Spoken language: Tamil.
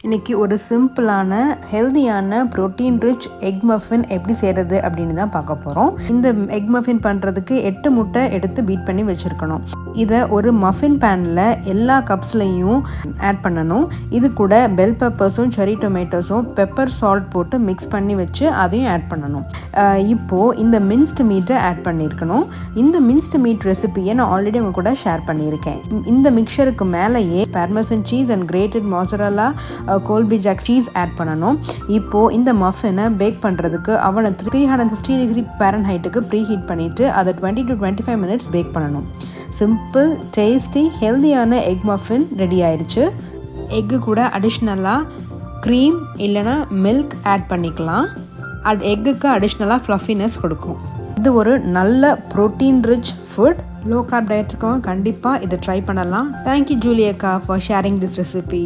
இன்றைக்கி ஒரு சிம்பிளான ஹெல்தியான ப்ரோட்டீன் ரிச் எக் மஃபின் எப்படி செய்கிறது அப்படின்னு தான் பார்க்க போகிறோம். இந்த எக் மஃபின் பண்ணுறதுக்கு 8 முட்டை எடுத்து பீட் பண்ணி வச்சுருக்கணும். இதை ஒரு மஃபின் பேனில் எல்லா கப்ஸ்லையும் ஆட் பண்ணணும். இது கூட பெல் பெப்பர்ஸும் செரி டொமேட்டோஸும் பெப்பர் சால்ட் போட்டு மிக்ஸ் பண்ணி வச்சு அதையும் ஆட் பண்ணணும். இப்போது இந்த மின்ஸ்டு மீட்டை ஆட் பண்ணியிருக்கணும். இந்த மின்ஸ்டு மீட் ரெசிபியை நான் ஆல்ரெடி உங்க கூட ஷேர் பண்ணியிருக்கேன். இந்த மிக்சருக்கு மேலேயே parmesan cheese and grated mozzarella colby jack cheese add பண்ணணும். இப்போது இந்த மஃபினை பேக் பண்ணுறதுக்கு அவனை 350 டிகிரி ஃபாரன்ஹைட்டுக்கு ப்ரீ ஹீட் பண்ணிவிட்டு அதை 20 to 25 மினிட்ஸ் பேக் பண்ணணும். சிம்பிள் டேஸ்டி ஹெல்தியான எக் மஃபின் ரெடி ஆயிடுச்சு. எக்கு கூட அடிஷ்னலாக க்ரீம் இல்லைனா மில்க் ஆட் பண்ணிக்கலாம். எக்குக்கு அடிஷ்னலாக ஃப்ளஃபினஸ் கொடுக்கும். இது ஒரு நல்ல protein rich food. Low carb diet இருக்கவங்க கண்டிப்பாக இதை ட்ரை பண்ணலாம். தேங்க்யூ ஜூலியக்கா ஃபார் ஷேரிங் திஸ் ரெசிபி.